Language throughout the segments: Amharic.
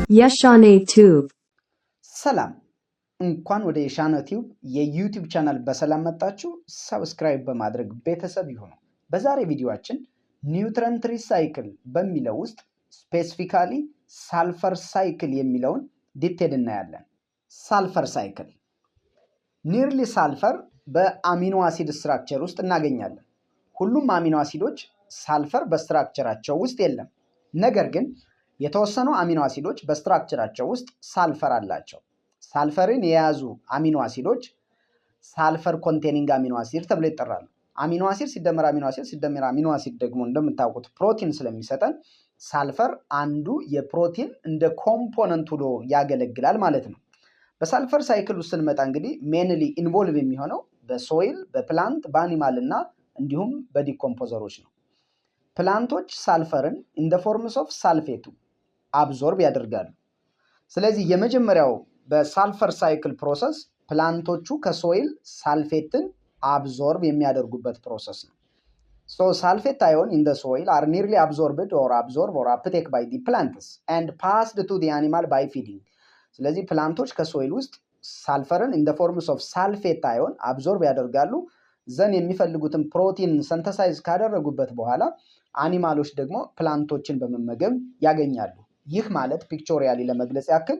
የሻኔ ቲዩብ ሰላም እንኳን ወደ የሻኔ ቲዩብ የዩቲዩብ ቻናል በሰላም መጣችሁ። ሰብስክራይብ በማድረግ ቤተሰብ ይሁኑ። በዛሬ ቪዲዮአችን ኒውትረንት ሪሳይክል በሚለው ውስጥ ስፔሲፊካሊ ሳልፈር ሳይክል የሚለውን ዲቴል እናያለን። ሳልፈር ሳይክል ኒርሊ ሳልፈር በአሚኖ አሲድ ስትራክቸር ውስጥ እናገኛለን። ሁሉም አሚኖ አሲዶች ሳልፈር በስትራክቸራቸው ውስጥ የለም። ነገር ግን የተወሰኑ አሚኖ አሲዶች በስትራክቸራቸው ውስጥ ሳልፈር አላቸው። ሳልፈርን የያዙ አሚኖ አሲዶች ሳልፈር ኮንቴኒንግ አሚኖ አሲድ ተብለው ይጠራሉ። አሚኖ አሲድ ሲደመር አሚኖ አሲድ ሲደመር አሚኖ አሲድ ደግሞ እንደምታውቁት ፕሮቲን ስለሚሰጠን ሳልፈር አንዱ የፕሮቲን እንደ ኮምፖነንት ሆኖ ያገለግላል ማለት ነው። በሳልፈር ሳይክል ውስጥ ስንመጣ እንግዲህ ሜንሊ ኢንቮልቭ የሚሆነው በሶይል፣ በፕላንት፣ በአኒማል እና እንዲሁም በዲኮምፖዘሮች ነው። ፕላንቶች ሳልፈርን ኢን ዘ ፎርምስ ኦፍ ሳልፌቱ አብዞርብ ያደርጋሉ። ስለዚህ የመጀመሪያው በሳልፈር ሳይክል ፕሮሰስ ፕላንቶቹ ከሶይል ሳልፌትን አብዞርብ የሚያደርጉበት ፕሮሰስ ነው። ሶ ሳልፌት አዮን ኢን ዘ ሶይል አር ኒርሊ አብዞርብድ ኦር አብዞርብ ኦር አፕቴክ ባይ ዲ ፕላንትስ ኤንድ ፓስድ ቱ ዲ አኒማል ባይ ፊዲንግ። ስለዚህ ፕላንቶች ከሶይል ውስጥ ሳልፈርን ኢን ዘ ፎርምስ ኦፍ ሳልፌት አዮን አብዞርብ ያደርጋሉ። ዘን የሚፈልጉትን ፕሮቲን ሰንተሳይዝ ካደረጉበት በኋላ አኒማሎች ደግሞ ፕላንቶችን በመመገብ ያገኛሉ። ይህ ማለት ፒክቾሪያሊ ለመግለጽ ያክል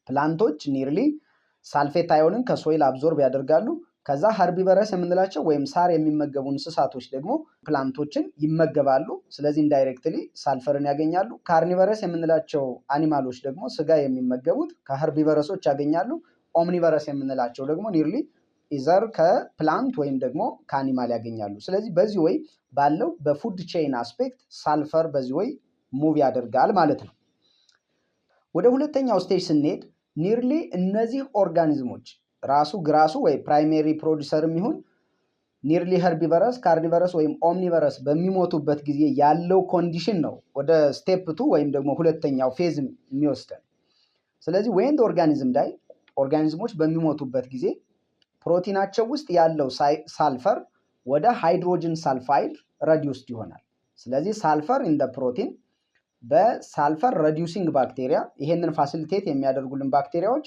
ፕላንቶች ኒርሊ ሳልፌት አዮንን ከሶይል አብዞርብ ያደርጋሉ። ከዛ ሀርቢቨረስ የምንላቸው ወይም ሳር የሚመገቡ እንስሳቶች ደግሞ ፕላንቶችን ይመገባሉ። ስለዚህ ኢንዳይሬክትሊ ሳልፈርን ያገኛሉ። ካርኒቨረስ የምንላቸው አኒማሎች ደግሞ ስጋ የሚመገቡት ከሀርቢቨረሶች ያገኛሉ። ኦምኒቨረስ የምንላቸው ደግሞ ኒርሊ ኢዘር ከፕላንት ወይም ደግሞ ከአኒማል ያገኛሉ። ስለዚህ በዚህ ወይ ባለው በፉድ ቼይን አስፔክት ሳልፈር በዚህ ወይ ሙቭ ያደርጋል ማለት ነው። ወደ ሁለተኛው ስቴጅ ስንሄድ ኒርሊ እነዚህ ኦርጋኒዝሞች ራሱ ግራሱ ወይ ፕራይሜሪ ፕሮዲሰርም ይሁን ኒርሊ ሄርቢቨረስ፣ ካርኒቨረስ ወይም ኦምኒቨረስ በሚሞቱበት ጊዜ ያለው ኮንዲሽን ነው ወደ ስቴፕ ቱ ወይም ደግሞ ሁለተኛው ፌዝ የሚወስደን። ስለዚህ ወይን ኦርጋኒዝም ላይ ኦርጋኒዝሞች በሚሞቱበት ጊዜ ፕሮቲናቸው ውስጥ ያለው ሳልፈር ወደ ሃይድሮጅን ሳልፋይድ ረዲዩስድ ይሆናል። ስለዚህ ሳልፈር ኢን ፕሮቲን በሳልፈር ረዲዩሲንግ ባክቴሪያ ይሄንን ፋሲሊቴት የሚያደርጉልን ባክቴሪያዎች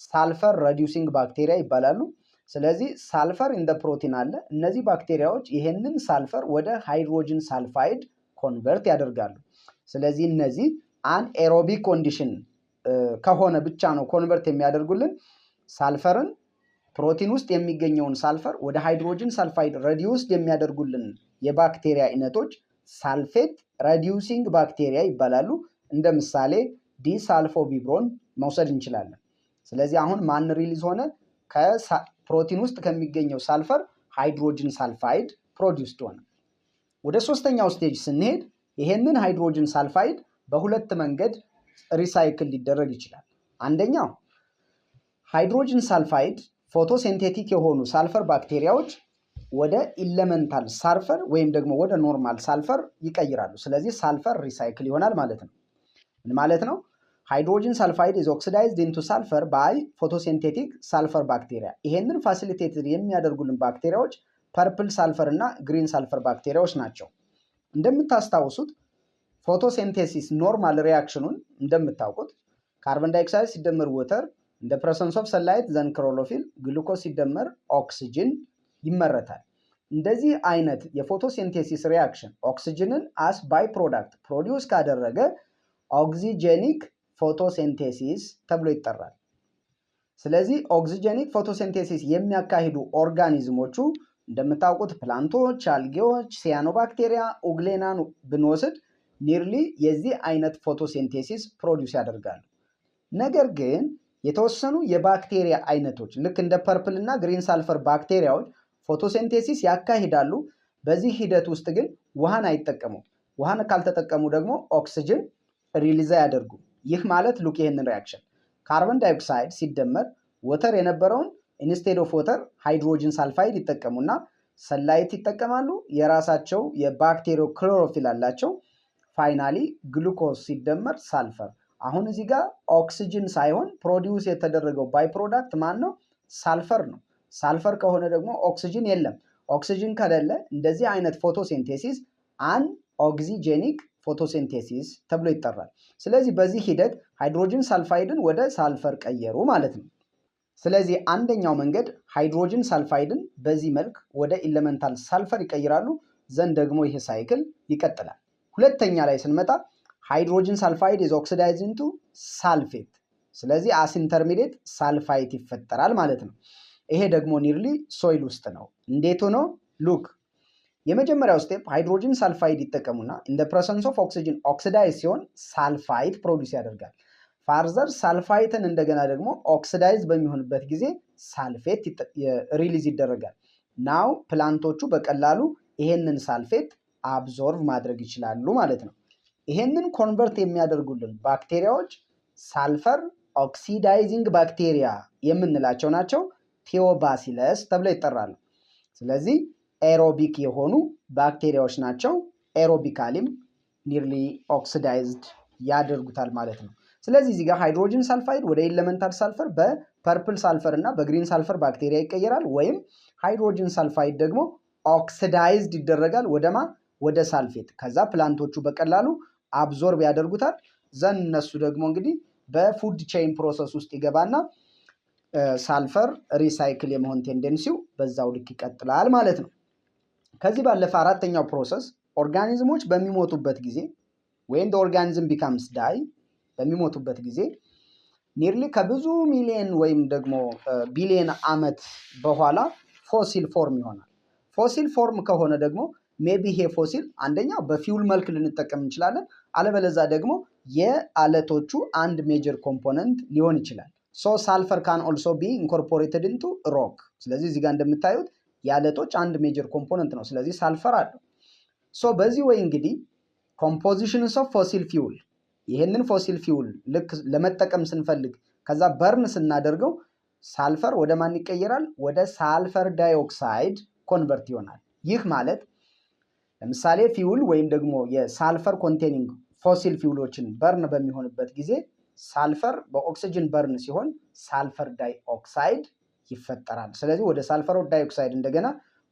ሳልፈር ረዲዩሲንግ ባክቴሪያ ይባላሉ። ስለዚህ ሳልፈር ኢን ፕሮቲን አለ። እነዚህ ባክቴሪያዎች ይሄንን ሳልፈር ወደ ሃይድሮጅን ሳልፋይድ ኮንቨርት ያደርጋሉ። ስለዚህ እነዚህ አንኤሮቢክ ኮንዲሽን ከሆነ ብቻ ነው ኮንቨርት የሚያደርጉልን። ሳልፈርን ፕሮቲን ውስጥ የሚገኘውን ሳልፈር ወደ ሃይድሮጅን ሳልፋይድ ረዲዩስድ የሚያደርጉልን የባክቴሪያ አይነቶች ሳልፌት ረዲዩሲንግ ባክቴሪያ ይባላሉ። እንደ ምሳሌ ዲሳልፎቢብሮን መውሰድ እንችላለን። ስለዚህ አሁን ማን ሪሊዝ ሆነ? ከፕሮቲን ውስጥ ከሚገኘው ሳልፈር ሃይድሮጅን ሳልፋይድ ፕሮዲውስድ ሆነ። ወደ ሶስተኛው ስቴጅ ስንሄድ ይሄንን ሃይድሮጅን ሳልፋይድ በሁለት መንገድ ሪሳይክል ሊደረግ ይችላል። አንደኛው ሃይድሮጅን ሳልፋይድ ፎቶሲንቴቲክ የሆኑ ሳልፈር ባክቴሪያዎች ወደ ኢለመንታል ሳልፈር ወይም ደግሞ ወደ ኖርማል ሳልፈር ይቀይራሉ። ስለዚህ ሳልፈር ሪሳይክል ይሆናል ማለት ነው። ምን ማለት ነው? ሃይድሮጅን ሳልፋይድ ኢዝ ኦክሲዳይዝድ ኢንቱ ሳልፈር ባይ ፎቶሲንቴቲክ ሳልፈር ባክቴሪያ። ይሄንን ፋሲሊቴትድ የሚያደርጉልን ባክቴሪያዎች ፐርፕል ሳልፈር እና ግሪን ሳልፈር ባክቴሪያዎች ናቸው። እንደምታስታውሱት ፎቶሲንቴሲስ ኖርማል ሪያክሽኑን እንደምታውቁት ካርቦን ዳይኦክሳይድ ሲደመር ወተር እንደ ፕሬሰንስ ኦፍ ሰንላይት ዘን ክሎሮፊል ግሉኮስ ሲደመር ኦክሲጅን ይመረታል። እንደዚህ አይነት የፎቶሲንቴሲስ ሪያክሽን ኦክሲጅንን አስ ባይ ፕሮዳክት ፕሮዲውስ ካደረገ ኦክሲጀኒክ ፎቶሲንቴሲስ ተብሎ ይጠራል። ስለዚህ ኦክሲጀኒክ ፎቶሲንቴሲስ የሚያካሂዱ ኦርጋኒዝሞቹ እንደምታውቁት ፕላንቶች፣ አልጌዎች፣ ሲያኖባክቴሪያ፣ ኡግሌናን ብንወስድ ኒርሊ የዚህ አይነት ፎቶሲንቴሲስ ፕሮዲውስ ያደርጋሉ። ነገር ግን የተወሰኑ የባክቴሪያ አይነቶች ልክ እንደ ፐርፕል እና ግሪን ሳልፈር ባክቴሪያዎች ፎቶሲንቴሲስ ያካሂዳሉ። በዚህ ሂደት ውስጥ ግን ውሃን አይጠቀሙም። ውሃን ካልተጠቀሙ ደግሞ ኦክሲጅን ሪሊዝ ያደርጉ። ይህ ማለት ሉክ ይህንን ሪያክሽን ካርቦን ዳይኦክሳይድ ሲደመር ወተር የነበረውን ኢንስቴድ ኦፍ ወተር ሃይድሮጅን ሳልፋይድ ይጠቀሙና ሰንላይት ይጠቀማሉ። የራሳቸው የባክቴሪዮ ክሎሮፊል አላቸው። ፋይናሊ ግሉኮስ ሲደመር ሳልፈር። አሁን እዚህ ጋር ኦክሲጅን ሳይሆን ፕሮዲውስ የተደረገው ባይ ፕሮዳክት ማን ነው? ሳልፈር ነው። ሳልፈር ከሆነ ደግሞ ኦክሲጅን የለም። ኦክሲጅን ከሌለ እንደዚህ አይነት ፎቶሲንቴሲስ አን ኦክሲጀኒክ ፎቶሲንቴሲስ ተብሎ ይጠራል። ስለዚህ በዚህ ሂደት ሃይድሮጅን ሳልፋይድን ወደ ሳልፈር ቀየሩ ማለት ነው። ስለዚህ አንደኛው መንገድ ሃይድሮጅን ሳልፋይድን በዚህ መልክ ወደ ኢለመንታል ሳልፈር ይቀይራሉ። ዘንድ ደግሞ ይሄ ሳይክል ይቀጥላል። ሁለተኛ ላይ ስንመጣ ሃይድሮጅን ሳልፋይድ ኢዝ ኦክሲዳይዝድ ኢንቱ ሳልፌት። ስለዚህ አስ ኢንተርሚዲየት ሳልፋይት ይፈጠራል ማለት ነው። ይሄ ደግሞ ኒርሊ ሶይል ውስጥ ነው። እንዴት ሆኖ ሉክ የመጀመሪያው ስቴፕ ሃይድሮጅን ሳልፋይድ ይጠቀሙና ኢን ዘ ፕሬዘንስ ኦፍ ኦክሲጅን ኦክሲዳይዝ ሲሆን ሳልፋይት ፕሮዲውስ ያደርጋል። ፋርዘር ሳልፋይትን እንደገና ደግሞ ኦክሲዳይዝ በሚሆንበት ጊዜ ሳልፌት ሪሊዝ ይደረጋል። ናው ፕላንቶቹ በቀላሉ ይሄንን ሳልፌት አብዞርቭ ማድረግ ይችላሉ ማለት ነው። ይሄንን ኮንቨርት የሚያደርጉልን ባክቴሪያዎች ሳልፈር ኦክሲዳይዚንግ ባክቴሪያ የምንላቸው ናቸው። ቴዎባሲለስ ተብለው ይጠራሉ። ስለዚህ ኤሮቢክ የሆኑ ባክቴሪያዎች ናቸው። ኤሮቢካሊም ኒርሊ ኦክሲዳይዝድ ያደርጉታል ማለት ነው። ስለዚህ እዚህ ጋር ሃይድሮጅን ሳልፋይድ ወደ ኤሌመንታል ሳልፈር በፐርፕል ሳልፈር እና በግሪን ሳልፈር ባክቴሪያ ይቀየራል። ወይም ሃይድሮጅን ሳልፋይድ ደግሞ ኦክሲዳይዝድ ይደረጋል ወደ ሳልፌት። ከዛ ፕላንቶቹ በቀላሉ አብዞርብ ያደርጉታል። ዘን እነሱ ደግሞ እንግዲህ በፉድ ቼይን ፕሮሰስ ውስጥ ይገባና ሳልፈር ሪሳይክል የመሆን ቴንደንሲው በዛው ልክ ይቀጥላል ማለት ነው። ከዚህ ባለፈ አራተኛው ፕሮሰስ ኦርጋኒዝሞች በሚሞቱበት ጊዜ ወይም ኦርጋኒዝም ቢካምስ ዳይ በሚሞቱበት ጊዜ ኒርሊ ከብዙ ሚሊየን ወይም ደግሞ ቢሊየን ዓመት በኋላ ፎሲል ፎርም ይሆናል። ፎሲል ፎርም ከሆነ ደግሞ ሜቢ ይሄ ፎሲል አንደኛ በፊውል መልክ ልንጠቀም እንችላለን፣ አለበለዛ ደግሞ የአለቶቹ አንድ ሜጀር ኮምፖነንት ሊሆን ይችላል። ሶ ሳልፈር ካን ኦልሶ ቢ ኢንኮርፖሬትድ ኢንቱ ሮክ። ስለዚህ እዚህ ጋር እንደምታዩት የአለቶች አንድ ሜጀር ኮምፖነንት ነው። ስለዚህ ሳልፈር አለው። ሶ በዚህ ወይ እንግዲህ ኮምፖዚሽንስ ኦፍ ፎሲል ፊውል ይህንን ፎሲል ፊውል ልክ ለመጠቀም ስንፈልግ ከዛ በርን ስናደርገው ሳልፈር ወደ ማን ይቀየራል? ወደ ሳልፈር ዳይኦክሳይድ ኮንቨርት ይሆናል። ይህ ማለት ለምሳሌ ፊውል ወይም ደግሞ የሳልፈር ኮንቴኒንግ ፎሲል ፊውሎችን በርን በሚሆንበት ጊዜ ሳልፈር በኦክሲጅን በርን ሲሆን ሳልፈር ዳይኦክሳይድ ይፈጠራል። ስለዚህ ወደ ሳልፈር ዳይኦክሳይድ እንደገና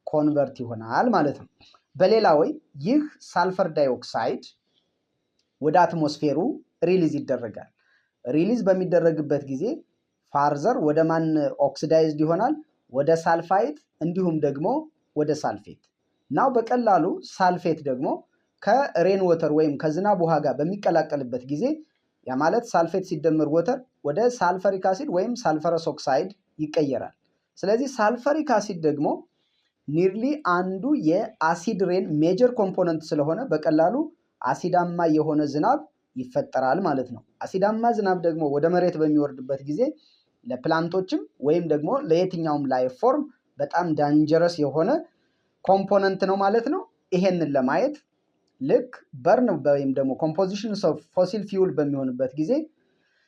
ኮንቨርት ይሆናል ማለት ነው። በሌላ ወይ ይህ ሳልፈር ዳይኦክሳይድ ወደ አትሞስፌሩ ሪሊዝ ይደረጋል። ሪሊዝ በሚደረግበት ጊዜ ፋርዘር ወደ ማን ኦክሲዳይዝድ ይሆናል? ወደ ሳልፋይት እንዲሁም ደግሞ ወደ ሳልፌት። ናው በቀላሉ ሳልፌት ደግሞ ከሬን ወተር ወይም ከዝናብ ውሃ ጋር በሚቀላቀልበት ጊዜ ያ ማለት ሳልፌት ሲደመር ወተር ወደ ሳልፈሪክ አሲድ ወይም ሳልፈረስ ኦክሳይድ ይቀየራል። ስለዚህ ሳልፈሪክ አሲድ ደግሞ ኒርሊ አንዱ የአሲድ ሬን ሜጀር ኮምፖነንት ስለሆነ በቀላሉ አሲዳማ የሆነ ዝናብ ይፈጠራል ማለት ነው። አሲዳማ ዝናብ ደግሞ ወደ መሬት በሚወርድበት ጊዜ ለፕላንቶችም ወይም ደግሞ ለየትኛውም ላይፍ ፎርም በጣም ዳንጀረስ የሆነ ኮምፖነንት ነው ማለት ነው። ይሄንን ለማየት ልክ በርን ወይም ደግሞ ኮምፖዚሽን ኦፍ ፎሲል ፊውል በሚሆንበት ጊዜ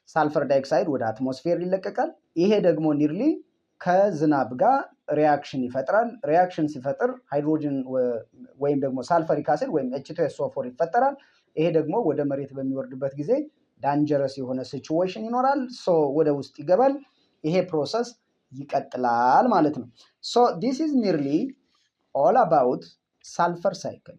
ሳልፈር ዳይኦክሳይድ ወደ አትሞስፌር ይለቀቃል። ይሄ ደግሞ ኒርሊ ከዝናብ ጋር ሪያክሽን ይፈጥራል። ሪያክሽን ሲፈጥር ሃይድሮጅን ወይም ደግሞ ሳልፈሪክ አሲድ ወይም H2SO4 ይፈጠራል። ይሄ ደግሞ ወደ መሬት በሚወርድበት ጊዜ ዳንጀረስ የሆነ ሲቹዌሽን ይኖራል። ሶ ወደ ውስጥ ይገባል። ይሄ ፕሮሰስ ይቀጥላል ማለት ነው። ሶ ዲስ ኢዝ ኒርሊ ኦል አባውት ሳልፈር ሳይክል።